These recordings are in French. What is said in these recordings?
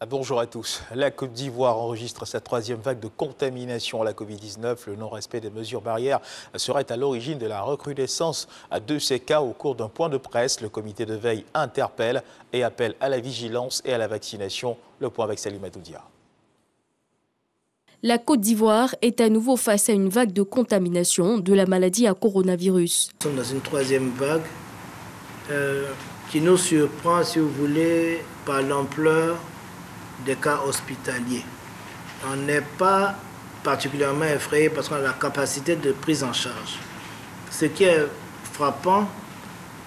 Bonjour à tous. La Côte d'Ivoire enregistre sa troisième vague de contamination à la Covid-19. Le non-respect des mesures barrières serait à l'origine de la recrudescence de ces cas. Au cours d'un point de presse, le comité de veille interpelle et appelle à la vigilance et à la vaccination. Le point avec Salim Adoudia. La Côte d'Ivoire est à nouveau face à une vague de contamination de la maladie à coronavirus. Nous sommes dans une troisième vague qui nous surprend, si vous voulez, par l'ampleur des cas hospitaliers. On n'est pas particulièrement effrayé parce qu'on a la capacité de prise en charge. Ce qui est frappant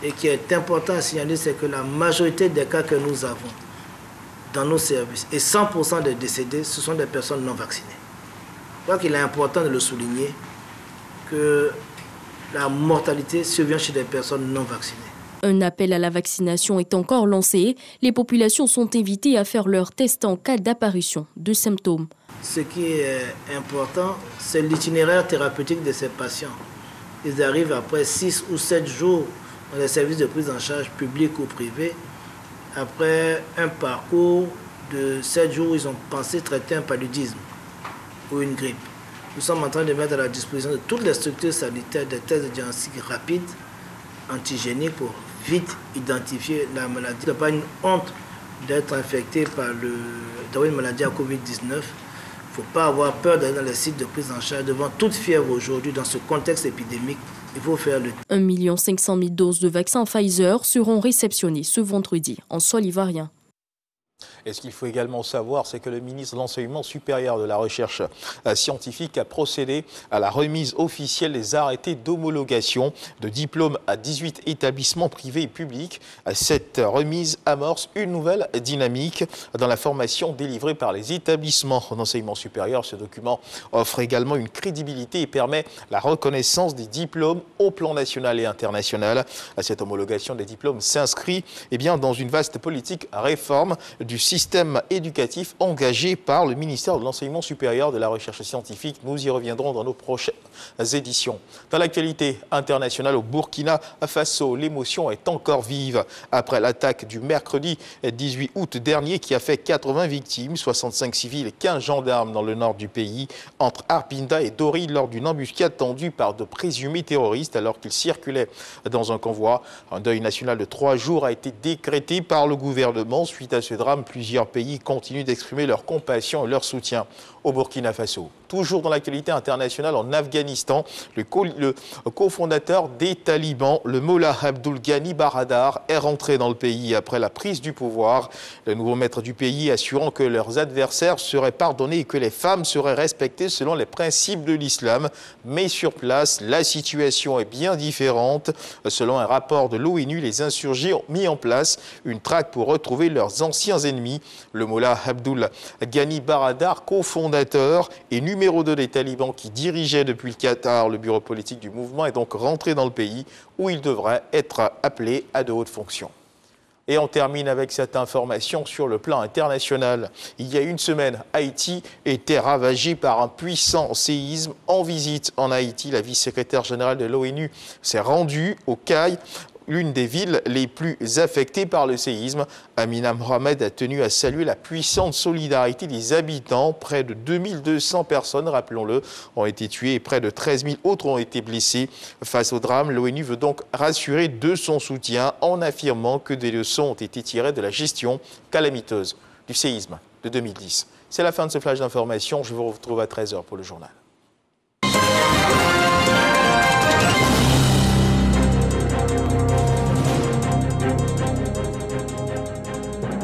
et qui est important à signaler, c'est que la majorité des cas que nous avons dans nos services, et 100% des décédés, ce sont des personnes non vaccinées. Je crois qu'il est important de le souligner que la mortalité survient chez des personnes non vaccinées. Un appel à la vaccination est encore lancé. Les populations sont invitées à faire leur test en cas d'apparition de symptômes. Ce qui est important, c'est l'itinéraire thérapeutique de ces patients. Ils arrivent après 6 ou 7 jours dans les services de prise en charge publics ou privés. Après un parcours de 7 jours, ils ont pensé traiter un paludisme ou une grippe. Nous sommes en train de mettre à la disposition de toutes les structures sanitaires des tests de diagnostic rapides, antigéniques, pour vite identifier la maladie. Ce n'est pas une honte d'être infecté d'avoir une maladie à Covid-19. Il ne faut pas avoir peur d'aller dans les sites de prise en charge. Devant toute fièvre aujourd'hui, dans ce contexte épidémique, il faut faire le... 1 500 000 doses de vaccin Pfizer seront réceptionnées ce vendredi en sol ivoirien. Et ce qu'il faut également savoir, c'est que le ministre de l'Enseignement supérieur de la Recherche scientifique a procédé à la remise officielle des arrêtés d'homologation de diplômes à 18 établissements privés et publics. Cette remise amorce une nouvelle dynamique dans la formation délivrée par les établissements d'enseignement supérieur. Ce document offre également une crédibilité et permet la reconnaissance des diplômes au plan national et international. Cette homologation des diplômes s'inscrit dans une vaste politique réforme du système éducatif engagé par le ministère de l'Enseignement supérieur de la Recherche scientifique. Nous y reviendrons dans nos prochaines éditions. Dans l'actualité internationale au Burkina Faso, l'émotion est encore vive après l'attaque du mercredi 18 août dernier qui a fait 80 victimes, 65 civils et 15 gendarmes dans le nord du pays, entre Arpinda et Dori lors d'une embuscade tendue par de présumés terroristes alors qu'ils circulaient dans un convoi. Un deuil national de 3 jours a été décrété par le gouvernement suite à ce drame. Plusieurs pays continuent d'exprimer leur compassion et leur soutien au Burkina Faso. Toujours dans l'actualité internationale, en Afghanistan, le cofondateur des talibans, le Mollah Abdul Ghani Baradar, est rentré dans le pays après la prise du pouvoir. Le nouveau maître du pays assurant que leurs adversaires seraient pardonnés et que les femmes seraient respectées selon les principes de l'islam. Mais sur place, la situation est bien différente. Selon un rapport de l'ONU, les insurgés ont mis en place une traque pour retrouver leurs anciens ennemis. Le Mollah Abdul Ghani Baradar, cofondateur et numéro 2 des talibans qui dirigeait depuis le Qatar le bureau politique du mouvement, est donc rentré dans le pays où il devrait être appelé à de hautes fonctions. Et on termine avec cette information sur le plan international. Il y a une semaine, Haïti était ravagé par un puissant séisme. En visite en Haïti, la vice-secrétaire générale de l'ONU s'est rendue au Caille, l'une des villes les plus affectées par le séisme. Amina Mohamed a tenu à saluer la puissante solidarité des habitants. Près de 2200 personnes, rappelons-le, ont été tuées et près de 13 000 autres ont été blessées. Face au drame, l'ONU veut donc rassurer de son soutien en affirmant que des leçons ont été tirées de la gestion calamiteuse du séisme de 2010. C'est la fin de ce flash d'information. Je vous retrouve à 13h pour le journal.